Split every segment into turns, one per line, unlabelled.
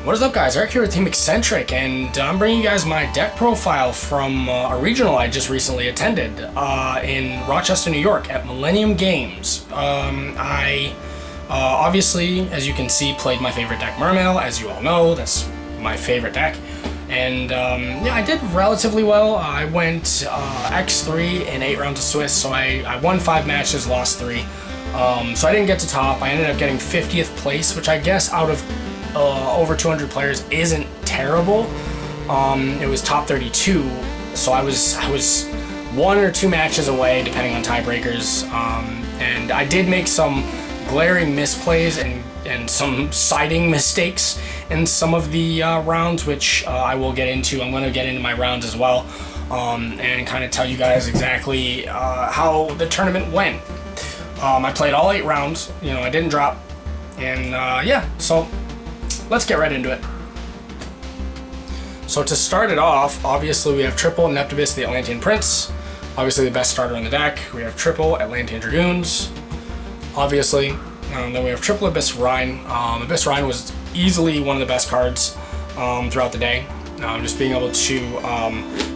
What is up, guys? Eric here with Team Eccentric, and I'm bringing you guys my deck profile from a regional I just recently attended in Rochester, New York at Millennium Games. I obviously, as you can see, played my favorite deck, Mermail. As you all know, that's my favorite deck. And yeah, I did relatively well. I went X3 in 8 rounds of Swiss, so I won 5 matches, lost 3. So I didn't get to top. I ended up getting 50th place, which I guess out of over 200 players isn't terrible. It was top 32, so I was 1 or 2 matches away, depending on tiebreakers. And I did make some glaring misplays and some siding mistakes in some of the rounds, which I will get into. I'm going to get into my rounds as well, and kind of tell you guys exactly how the tournament went. I played all 8 rounds. You know, I didn't drop, and yeah, so let's get right into it. So to start it off, obviously we have triple Neptibus, the Atlantean Prince, obviously the best starter in the deck. We have triple Atlantean Dragoons, obviously. Then we have triple Abyss Rhine. Abyss Rhine was easily one of the best cards throughout the day. Just being able to,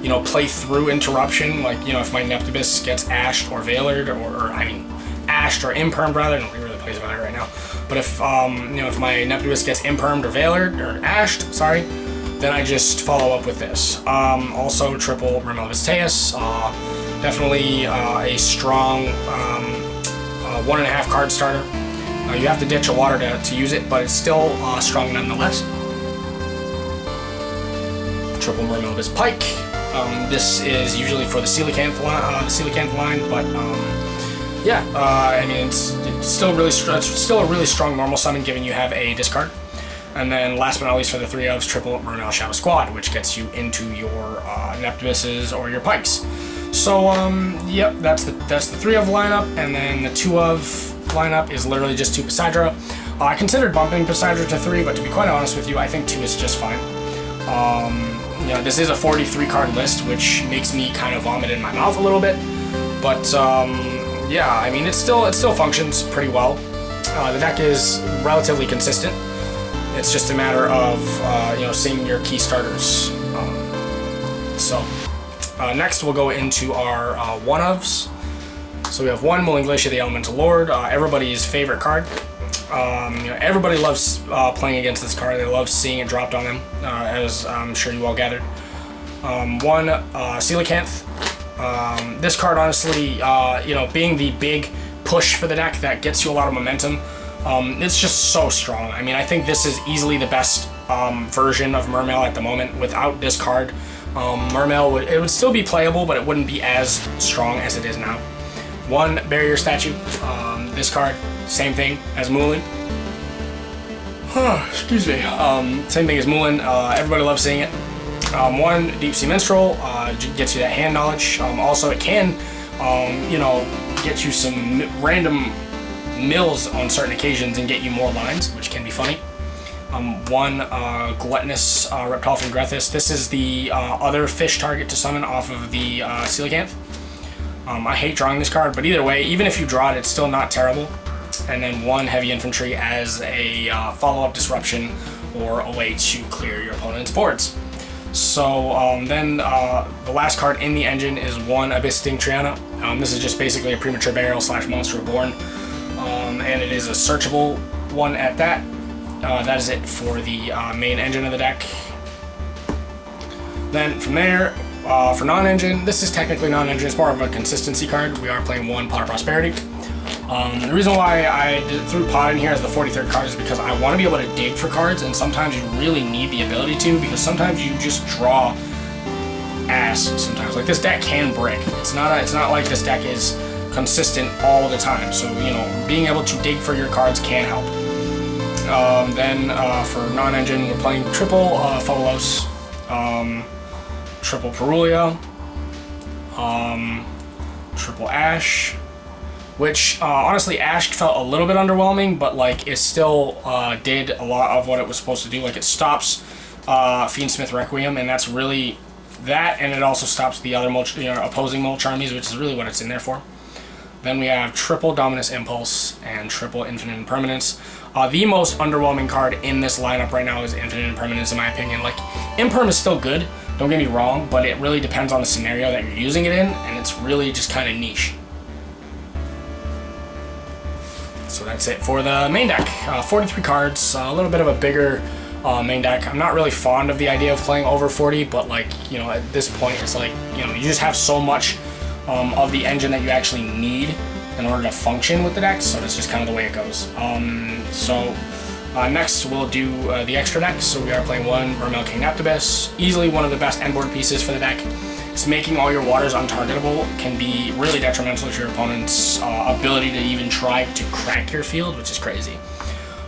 you know, play through interruption, like, you know, if my Neptibus gets ashed or veilered, or I mean, ashed or impermed rather. Nobody really plays Veiler right now. But if, you know, if my Neptibus gets impermed or veilered, or ashed, sorry, then I just follow up with this. Also, triple Mermail Visteus. Definitely a strong 1.5 card starter. You have to ditch a water to use it, but it's still strong nonetheless. Triple Mermail Vis Pike. This is usually for the coelacanth line, but yeah, I mean it's still a really strong normal summon, given you have a discard. And then last but not least, for the 3 ofs, triple Mermail Shadow Squad, which gets you into your Neptibuses or your Pikes. So yep, that's the 3 of lineup, and then the 2 of lineup is literally just 2 Poseidra. I considered bumping Poseidra to 3, but to be quite honest with you, I think 2 is just fine. You know, this is a 43 card list, which makes me kind of vomit in my mouth a little bit, but yeah, I mean, it still functions pretty well. The deck is relatively consistent. It's just a matter of you know, seeing your key starters. Next we'll go into our 1-ofs. So we have 1 Mulling Glacier, the Elemental Lord, everybody's favorite card. You know, everybody loves playing against this card. They love seeing it dropped on them, as I'm sure you all gathered. 1 Coelacanth. This card, honestly, you know, being the big push for the deck that gets you a lot of momentum, it's just so strong. I mean, I think this is easily the best version of Mermail at the moment. Without this card, Mermail it would still be playable, but it wouldn't be as strong as it is now. 1 Barrier Statue. This card, same thing as Moulin. Excuse me. Same thing as Moulin. Everybody loves seeing it. 1 Deep Sea Minstrel gets you that hand knowledge. Also, it can, you know, get you some random mills on certain occasions and get you more lines, which can be funny. 1 Gluttonous Reptile from Grethys. This is the other fish target to summon off of the Coelacanth. I hate drawing this card, but either way, even if you draw it, it's still not terrible. And then 1 Heavy Infantry as a follow-up disruption, or a way to clear your opponent's boards. So then the last card in the engine is 1 Abyss Sting Triana. This is just basically a premature burial / monster reborn, and it is a searchable one at that. That is it for the main engine of the deck. Then from there, for non-engine, this is technically non-engine, it's more of a consistency card. We are playing 1 Pot of Prosperity. The reason why I threw Pot in here as the 43rd card is because I want to be able to dig for cards, and sometimes you really need the ability to, because sometimes you just draw ass sometimes. Like, this deck can brick. It's not like this deck is consistent all the time, so, you know, being able to dig for your cards can help. Then for non-engine, we're playing triple Fabulos, triple Perulia, triple Ash, which honestly, Ash felt a little bit underwhelming, but like it still did a lot of what it was supposed to do. Like, it stops Fiendsmith Requiem, and that's really that, and it also stops the other opposing Mulch armies, which is really what it's in there for. Then we have triple Dominus Impulse and triple Infinite Impermanence. The most underwhelming card in this lineup right now is Infinite Impermanence, in my opinion. Like, Imperm is still good, don't get me wrong, but it really depends on the scenario that you're using it in, and it's really just kind of niche. So that's it for the main deck. 43 cards, a little bit of a bigger main deck. I'm not really fond of the idea of playing over 40, but like, you know, at this point, it's like, you know, you just have so much of the engine that you actually need in order to function with the deck, so that's just kind of the way it goes. Next we'll do the extra deck. So we are playing one Mermail King Neptibus, easily one of the best end board pieces for the deck. It's making all your waters untargetable can be really detrimental to your opponent's ability to even try to crack your field, which is crazy.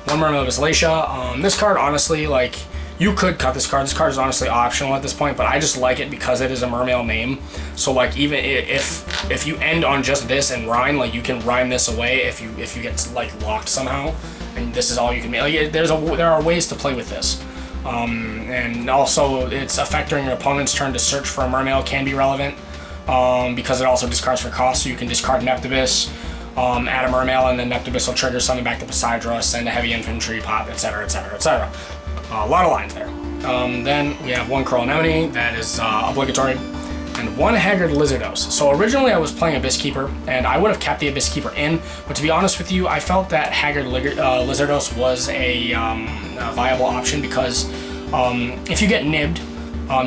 One Mermail Basalacia. This card, honestly, like, you could cut this card. This card is honestly optional at this point, but I just like it because it is a Mermail name. So like, even if you end on just this and Rhine, like, you can Rhine this away if you get like locked somehow, and this is all you can make. Like, there are ways to play with this. And also its effect during your opponent's turn to search for a Mermail can be relevant, because it also discards for cost, so you can discard Neptibus, add a Mermail, and then Neptibus will trigger something back to Poseidra, send a heavy infantry pop, etc, etc, etc. A lot of lines there. Then we have one Coral Anemone, that is obligatory, and one Haggard Lizardos. So originally I was playing Abyss Keeper, and I would have kept the Abyss Keeper in, but to be honest with you, I felt that Haggard Lizardos was a viable option, because if you get nibbed,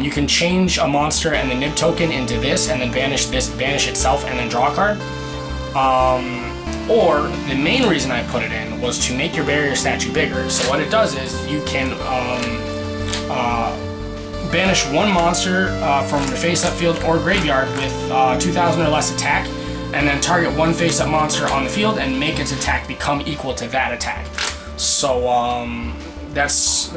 you can change a monster and the nib token into this, and then banish itself, and then draw a card. Or the main reason I put it in was to make your barrier statue bigger. So what it does is you can banish one monster from your face-up field or graveyard with 2,000 or less attack, and then target one face-up monster on the field and make its attack become equal to that attack. So that's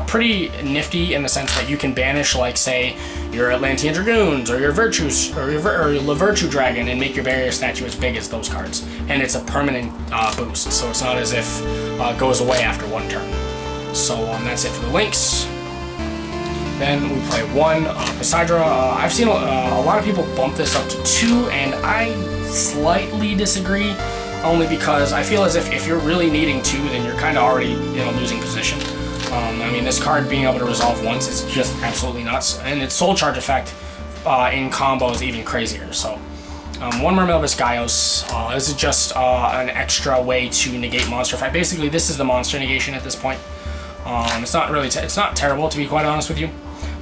pretty nifty in the sense that you can banish, like, say, your Atlantean Dragoons or your Virtues or your Virtue Dragon, and make your barrier statue as big as those cards, and it's a permanent boost, so it's not as if it goes away after one turn. So that's it for the links. Then we play one Poseidra. I've seen a lot of people bump this up to 2, and I slightly disagree, only because I feel as if you're really needing 2, then you're kind of already in a losing position. I mean, this card being able to resolve once is just absolutely nuts, and its soul charge effect in combo is even crazier. So one Mermail Biscayos. This is just an extra way to negate monster effect. Basically, this is the monster negation at this point. It's not really it's not terrible, to be quite honest with you.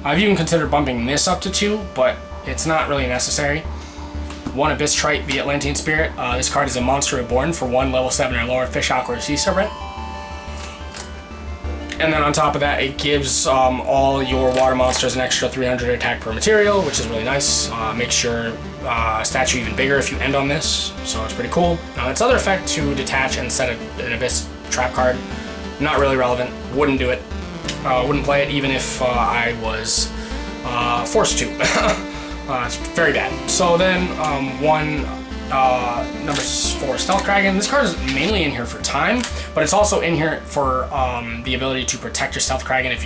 I've even considered bumping this up to 2, but it's not really necessary. One Abyss Trite, the Atlantean Spirit. This card is a monster reborn for 1 level 7 or lower fish, hawk, or sea serpent. And then on top of that, it gives all your water monsters an extra 300 attack per material, which is really nice. Makes your statue even bigger if you end on this, so it's pretty cool. Its other effect, to detach and set an Abyss trap card, not really relevant. Wouldn't do it. Wouldn't play it even if I was forced to. It's very bad. So then one number 4 Stealth Dragon. This card is mainly in here for time, but it's also in here for the ability to protect your Stealth Dragon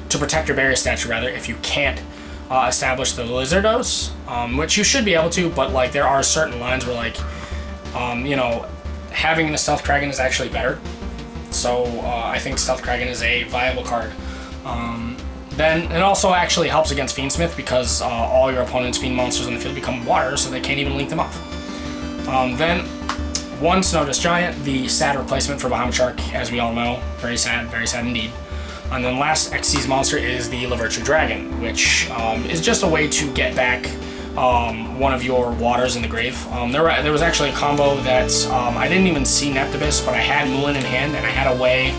to protect your barrier statue rather, if you can't establish the Lizardos, which you should be able to, but like, there are certain lines where, like, you know, having the Stealth Dragon is actually better. So I think Stealth Dragon is a viable card. Then it also actually helps against Fiendsmith, because all your opponent's Fiend monsters on the field become water, so they can't even link them off. Then one Snowdust Giant, the sad replacement for Bahamut Shark, as we all know. Very sad indeed. And then last Xyz monster is the Virtue Dragon, which is just a way to get back one of your waters in the grave. There was actually a combo that I didn't even see Neptibus, but I had Moulin in hand, and I had a way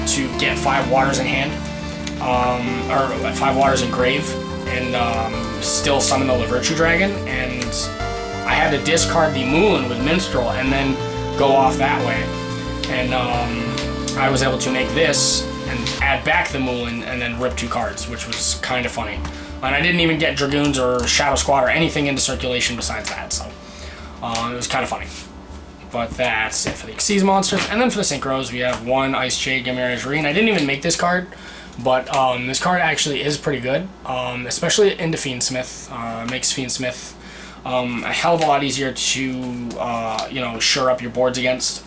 to get 5 waters in hand, or 5 waters in grave, and still summon the Virtue Dragon, and I had to discard the Moulin with Minstrel and then go off that way, and I was able to make this and add back the Moulin and then rip 2 cards, which was kind of funny. And I didn't even get Dragoons or Shadow Squad or anything into circulation besides that, so it was kind of funny. But that's it for the Xyz monsters. And then for the Synchros, we have one Ice Jade Gamera Jareen. I didn't even make this card, but this card actually is pretty good, especially into Fiendsmith. Makes Fiendsmith A hell of a lot easier to, you know, shore up your boards against.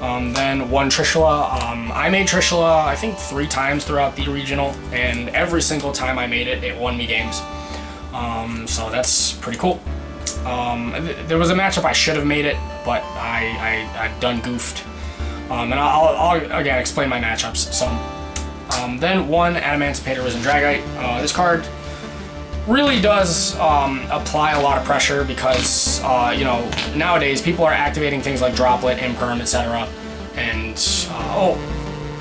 Then one Trishula. I made Trishula, I think 3 times throughout the regional, and every single time I made it, it won me games. So that's pretty cool. There was a matchup I should have made it, but I done goofed. And I'll again explain my matchups. So then one Adamantipator Risen Dragite. This card really does apply a lot of pressure because you know, nowadays people are activating things like Droplet, Imperm, etc. And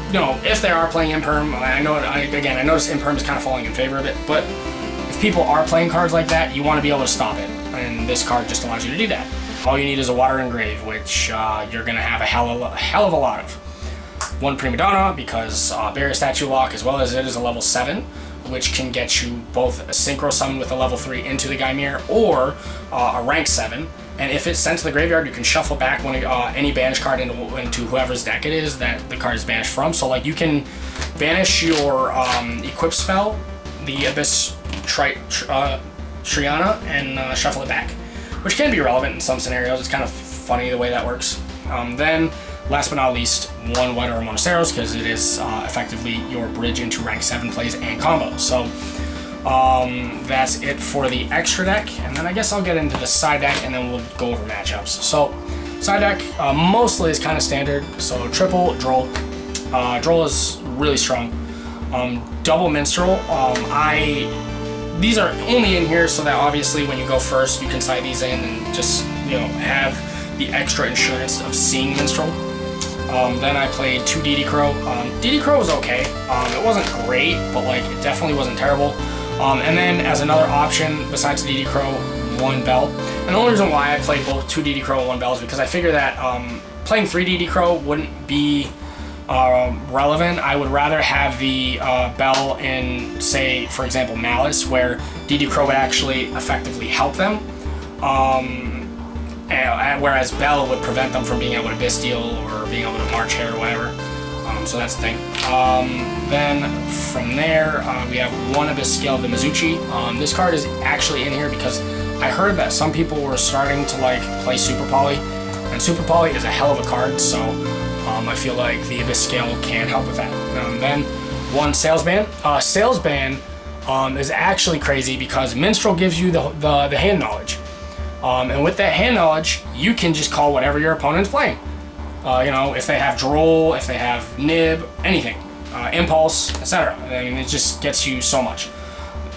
you know, if they are playing Imperm, I notice Imperm is kind of falling in favor of it. But if people are playing cards like that, you want to be able to stop it, and this card just allows you to do that. All you need is a Water Engrave, which you're gonna have a hell of a lot of. One Prima Donna because Barrier Statue Lock, as well as it is a level 7. Which can get you both a Synchro Summon with a level 3 into the Gaimir, or a rank 7. And if it's sent to the graveyard, you can shuffle back when any banished card into whoever's deck it is that the card is banished from. So like you can banish your equip spell, the Abyss Triana, and shuffle it back, which can be relevant in some scenarios. It's kind of funny the way that works. Then, last but not least, one White Aura Monasteros, because it is effectively your bridge into rank 7 plays and combos. So that's it for the extra deck, and then I guess I'll get into the side deck, and then we'll go over matchups. So side deck mostly is kind of standard. So triple Droll. Droll is really strong. Double Minstrel. These are only in here so that obviously when you go first, you can side these in and just, you know, have the extra insurance of seeing Minstrel. Then I played 2 DD Crow. DD Crow was okay. It wasn't great, but like it definitely wasn't terrible. And then as another option besides DD Crow, 1 Bell. And the only reason why I played both 2 DD Crow and 1 Bell is because I figure that playing 3 DD Crow wouldn't be relevant. I would rather have the Bell in, say, for example, Malice, where DD Crow would actually effectively help them. Whereas Bell would prevent them from being able to Bestial or being able to March Hare or whatever. So that's the thing. Then from there, we have 1 Abyss Scale of the Mizuchi. This card is actually in here because I heard that some people were starting to like play Super Poly, and Super Poly is a hell of a card, so I feel like the Abyss Scale can help with that. Then 1 Salesman. Salesman is actually crazy because Minstrel gives you the hand knowledge. And with that hand knowledge, you can just call whatever your opponent's playing. You know, if they have Droll, if they have Nib, anything, Impulse, etc. I mean, it just gets you so much.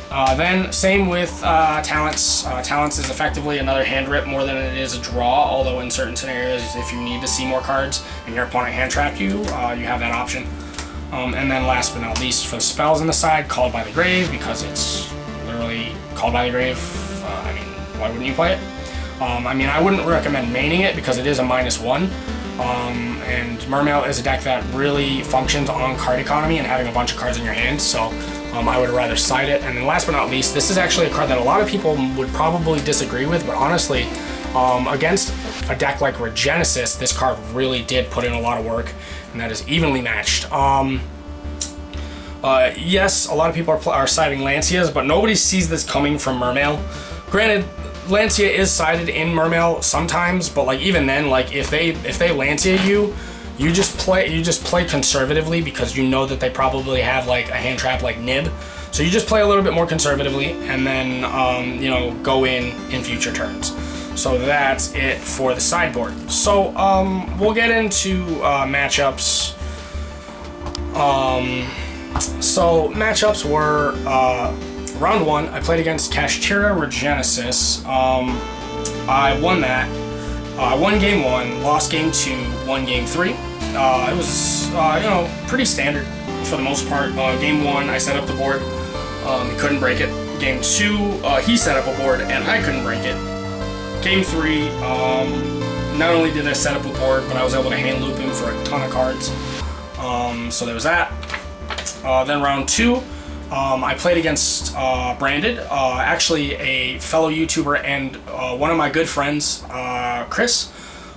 Then same with Talents. Talents is effectively another hand rip more than it is a draw, although in certain scenarios, if you need to see more cards and your opponent hand trap you, you have that option. And then last but not least, for the spells on the side, Called by the Grave, because it's literally Called by the Grave. I mean, why wouldn't you play it? I mean, I wouldn't recommend maining it because it is a -1. And Mermail is a deck that really functions on card economy and having a bunch of cards in your hand, so I would rather side it. And then last but not least, this is actually a card that a lot of people would probably disagree with, but honestly, against a deck like Regenesis, this card really did put in a lot of work, and that is evenly matched. Yes, a lot of people are siding Lancias, but nobody sees this coming from Mermail. Granted, Lancia is sided in Mermail sometimes, but like even then, like if they Lancia you, you just play conservatively because you know that they probably have like a hand trap like Nib, so you just play a little bit more conservatively and then you know, go in future turns. So that's it for the sideboard. So we'll get into matchups. So matchups were. Round 1, I played against Kashtira Regenesis. I won that. I won game 1, lost game 2, won game 3. It was, you know, pretty standard for the most part. Game 1, I set up the board. He couldn't break it. Game 2, he set up a board and I couldn't break it. Game 3, not only did I set up a board, but I was able to hand loop him for a ton of cards. So there was that. Then round 2. I played against Branded, actually a fellow YouTuber and one of my good friends, Chris,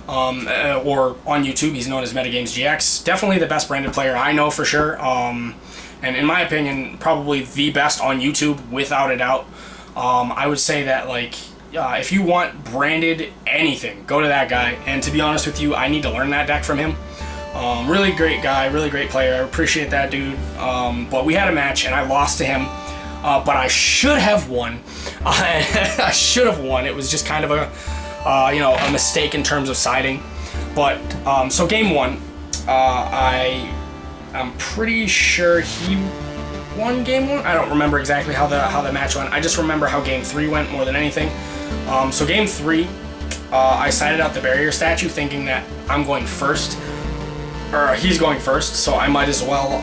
or on YouTube, he's known as Metagames GX. Definitely the best Branded player I know for sure, and in my opinion, probably the best on YouTube without a doubt. I would say that like if you want branded anything, go to that guy. And to be honest with you, I need to learn that deck from him. Really great guy, really great player. I appreciate that dude. But we had a match and I lost to him. But I should have won. I should have won. It was just kind of a mistake in terms of siding. But so game 1, I'm pretty sure he won game 1. I don't remember exactly how the match went. I just remember how game 3 went more than anything. So game 3, I sided out the barrier statue thinking that I'm going first, or he's going first, so I might as well,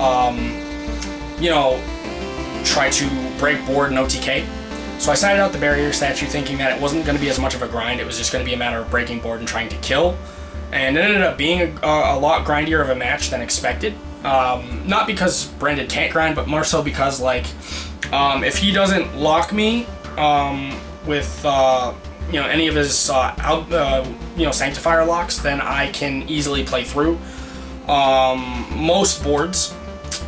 try to break board and OTK. So I sided out the barrier statue thinking that it wasn't going to be as much of a grind, it was just going to be a matter of breaking board and trying to kill. And it ended up being a lot grindier of a match than expected. Not because Brandon can't grind, but more so because, like, if he doesn't lock me with any of his Sanctifier locks, then I can easily play through most boards,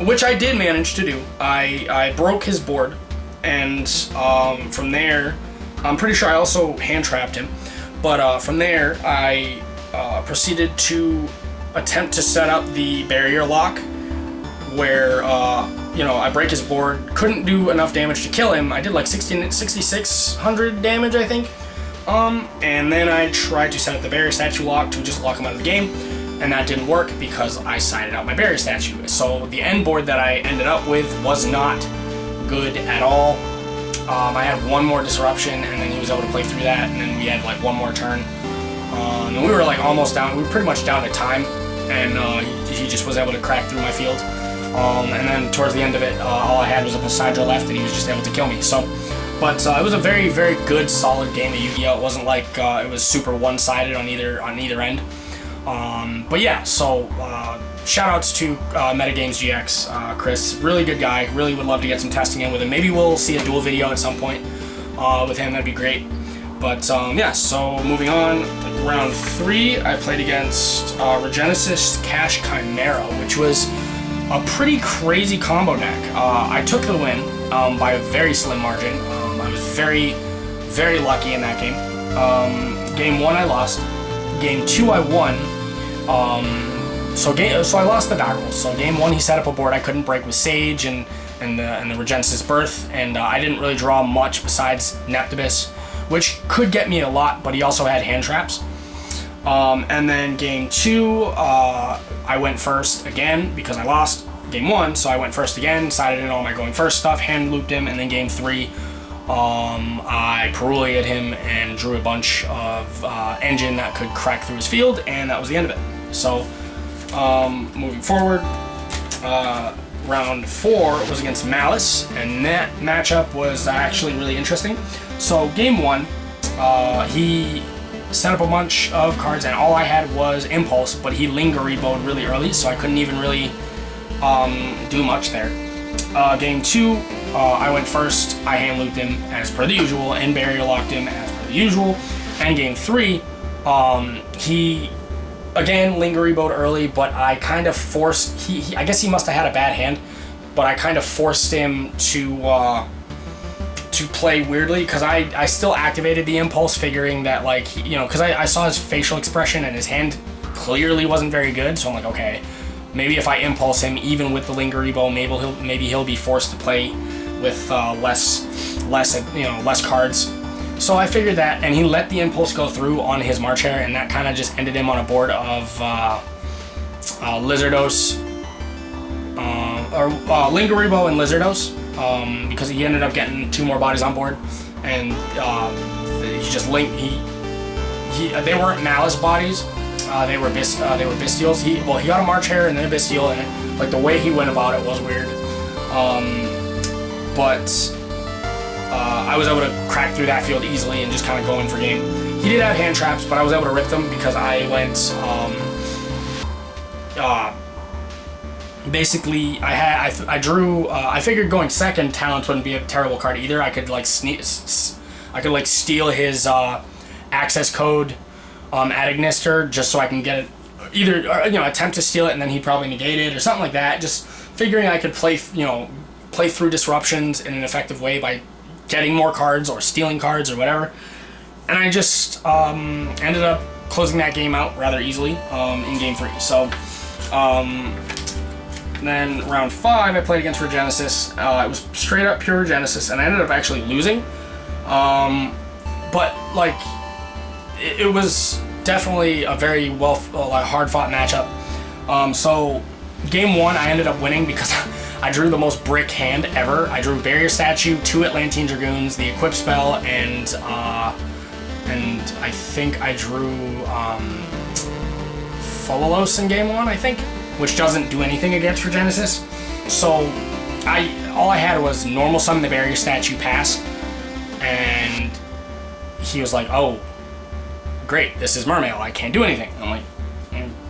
which I did manage to do. I broke his board, and from there, I'm pretty sure I also hand trapped him. But from there, I proceeded to attempt to set up the barrier lock, where I break his board, couldn't do enough damage to kill him. I did like 6,600 damage, I think. And then I tried to set up the barrier statue lock to just lock him out of the game, and that didn't work because I sided out my barrier statue. So the end board that I ended up with was not good at all. I had one more disruption, and then he was able to play through that, and then we had like one more turn. And we were like almost down, we were pretty much down to time, and he just was able to crack through my field. And then towards the end of it, all I had was a Poseidon left, and he was just able to kill me. So, but it was a very, very good, solid game of Yu-Gi-Oh! It wasn't like it was super one-sided on either end. But yeah, so shout-outs to Metagames GX, Chris, really good guy. Really would love to get some testing in with him. Maybe we'll see a dual video at some point with him. That'd be great. But yeah, so moving on, round 3, I played against Regenesis Cash Chimera, which was a pretty crazy combo deck. I took the win by a very slim margin. I was very, very lucky in that game. Game 1 I lost. Game 2 I won. So I lost the die roll. So game 1 he set up a board I couldn't break with Sage and the Regenesis Birth, and I didn't really draw much besides Neptibus, which could get me a lot, but he also had hand traps. And then game 2, I went first again because I lost game 1, so I went first again, sided in all my going first stuff, hand looped him, and then game 3, I Perulia'd him and drew a bunch of engine that could crack through his field, and that was the end of it. So, moving forward, round 4 was against Malice, and that matchup was actually really interesting. So game 1, he set up a bunch of cards, and all I had was Impulse, but he Lingery-bowed really early, so I couldn't even really do much there. Game 2, I went first, I hand looped him as per the usual, and barrier locked him as per the usual. And game 3, he again Lingery-bowed early, but I kind of forced, I guess he must have had a bad hand, but I kind of forced him to play weirdly, because I still activated the Impulse, figuring that, like, because I saw his facial expression and his hand clearly wasn't very good, so I'm like, okay, maybe if I Impulse him, even with the Lingery-bow, maybe he'll be forced to play with less cards. So I figured that, and he let the Impulse go through on his March Hare, and that kind of just ended him on a board of Lizardos, or Lingery-bow and Lizardos. Because he ended up getting 2 more bodies on board, and he just linked. They weren't Malice bodies. They were Bestials. He got a March Hare and then a Bestial, and like the way he went about it was weird. But I was able to crack through that field easily and just kind of go in for game. He did have hand traps, but I was able to rip them because I went. Basically, I drew. I figured going second, Talent wouldn't be a terrible card either. I could like steal his access code at Ignister just so I can get it. Either attempt to steal it and then he'd probably negate it or something like that. Just figuring I could play through disruptions in an effective way by getting more cards or stealing cards or whatever. and I just ended up closing that game out rather easily in game 3. So then round 5, I played against Regenesis. It was straight up pure Regenesis, and I ended up actually losing. But like, it was definitely a very hard fought matchup. So game 1, I ended up winning because I drew the most brick hand ever. I drew Barrier Statue, 2 Atlantean Dragoons, the Equip Spell, and I think I drew Folos in game 1, I think, which doesn't do anything against Regenesis. So all I had was normal summon the Barrier Statue, pass, and he was like, oh, great, this is Mermail, I can't do anything. I'm like,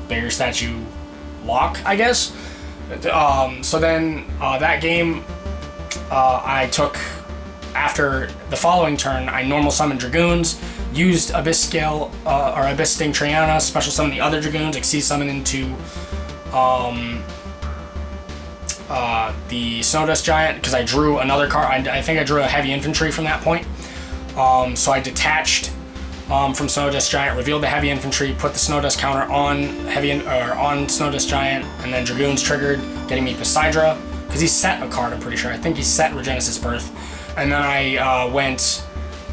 Barrier Statue lock, I guess. So then that game, I took, after the following turn, I normal summoned Dragoons, used Abyss Scale, or Abyss Sting Triana, special summon the other Dragoons, Exceed Summon into the Snowdust Giant, because I drew another card. I think I drew a Heavy Infantry from that point. So I detached from Snowdust Giant, revealed the Heavy Infantry, put the Snowdust counter on on Snowdust Giant, and then Dragoons triggered, getting me Poseidra, because he set a card, I'm pretty sure. I think he set Regenesis Birth. And then I went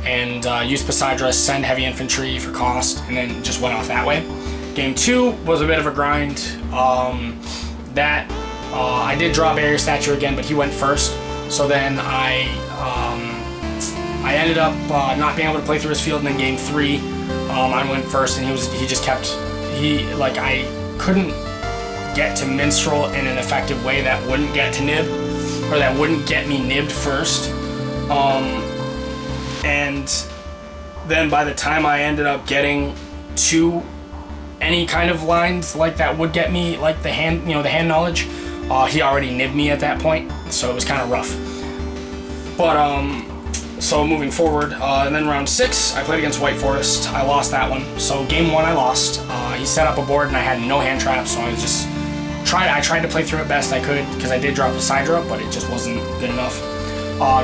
and used Poseidra, send Heavy Infantry for cost, and then just went off that way. Game 2 was a bit of a grind. I did draw Barrier Statue again, but he went first. So then I ended up not being able to play through his field, and then game 3, I went first, and I couldn't get to Minstrel in an effective way that wouldn't get to Nib, or that wouldn't get me nibbed first. And then by the time I ended up getting to any kind of lines like that would get me, like the hand knowledge, he already nibbed me at that point, so it was kind of rough. But so moving forward, and then round 6, I played against White Forest. I lost that one. So game 1, I lost. He set up a board, and I had no hand traps, so I tried to play through it best I could, because I did drop Poseidra, but it just wasn't good enough.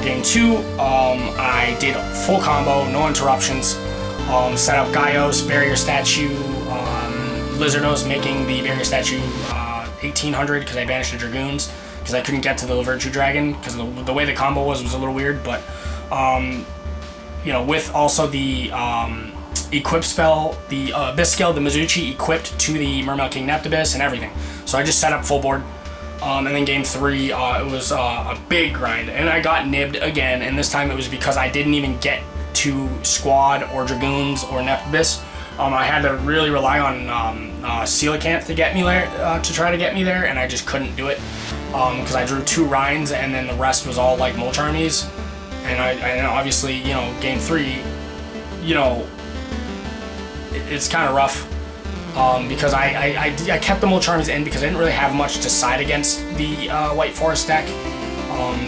Game 2, I did full combo, no interruptions. Set up Gaios, Barrier Statue, Lizardos, making the Barrier Statue 1800 because I banished the Dragoons, because I couldn't get to the Virtue Dragon, because the way the combo was a little weird, but with also the Equip Spell, the Abyss Scale, the Mizuchi equipped to the Mermail King Neptibus and everything. So I just set up full board. And then game 3, it was a big grind, and I got nibbed again, and this time it was because I didn't even get to Squad or Dragoons or Neptibus. I had to really rely on Coelacanth to get me there, to try to get me there, and I just couldn't do it, because I drew 2 Rhines, and then the rest was all like Mulch Armies, and I obviously, game 3, it's kind of rough. Because I kept the Mulch Armies in because I didn't really have much to side against the White Forest deck.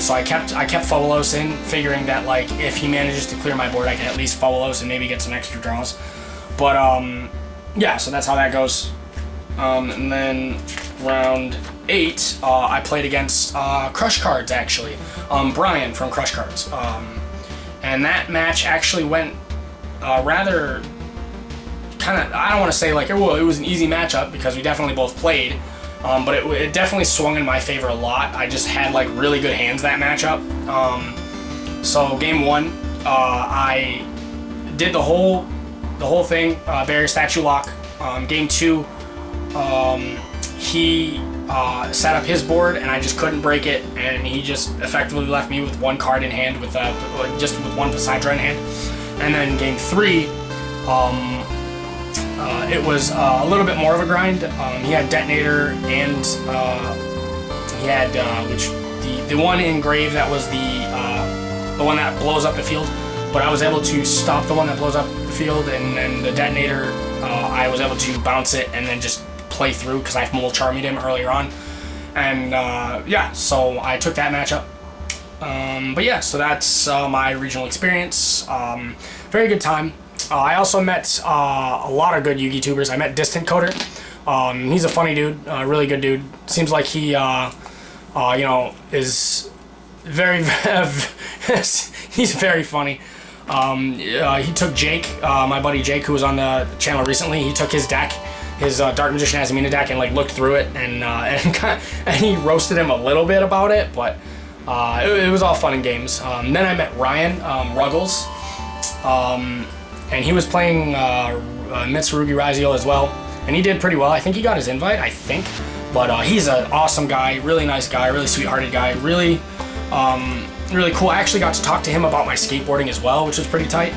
So I kept Folos in, figuring that like if he manages to clear my board, I can at least Folos and maybe get some extra draws. But yeah, so that's how that goes. And then round 8, I played against Crush Cards actually, Brian from Crush Cards, and that match actually went rather. I don't want to say like it was an easy matchup, because we definitely both played, but it definitely swung in my favor a lot. I just had like really good hands that matchup. So game 1, I did the whole thing, Barrier Statue lock. Game 2, he set up his board, and I just couldn't break it, and he just effectively left me with 1 card in hand, with just with 1 Poseidra in hand. And then game 3. It was a little bit more of a grind. He had Detonator, and he had the one in Grave that was the one that blows up the field. But I was able to stop the one that blows up the field, and then the Detonator, I was able to bounce it and then just play through, because I Mulch Armied him earlier on. And yeah, so I took that matchup. But yeah, so that's my regional experience. Very good time. I also met a lot of good Yu-Gi tubers. I met Distant Coder. He's a funny dude, really good dude. Seems like he, is very, he's very funny. He took Jake, my buddy Jake, who was on the channel recently. He took his deck, his Dark Magician Azamina deck, and like looked through it, and and he roasted him a little bit about it, but it was all fun and games. Then I met Ryan Ruggles, and he was playing Mitsurugi Raziel as well, and he did pretty well. I think he got his invite, I think, but he's an awesome guy, really nice guy, really sweethearted guy, really cool. I actually got to talk to him about my skateboarding as well, which was pretty tight,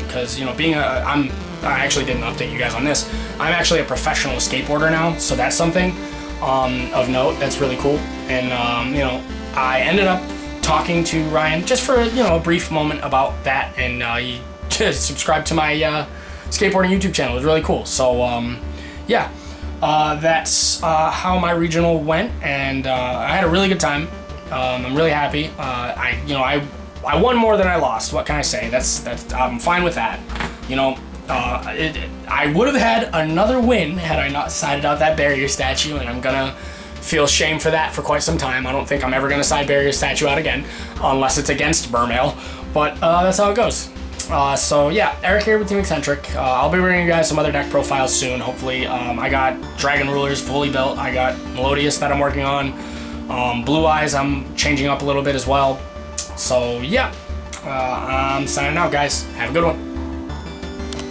because you know, I actually didn't update you guys on this. I'm actually a professional skateboarder now, so that's something of note. That's really cool. And you know, I ended up talking to Ryan just for, you know, a brief moment about that, and he just subscribed to my skateboarding YouTube channel. It was really cool. So yeah, that's how my regional went, and I had a really good time. I'm really happy. I won more than I lost. What can I say? That's I'm fine with that. You know, I would have had another win had I not sided out that barrier statue, and I'm gonna feel shame for that for quite some time. I don't think I'm ever gonna side barrier statue out again, unless it's against Mermail. But that's how it goes. So yeah, Eric here with Team Eccentric. I'll be bringing you guys some other deck profiles soon, hopefully. I got Dragon Rulers fully built. I got Melodious that I'm working on. Blue Eyes I'm changing up a little bit as well. So yeah, I'm signing out, guys. Have a good one.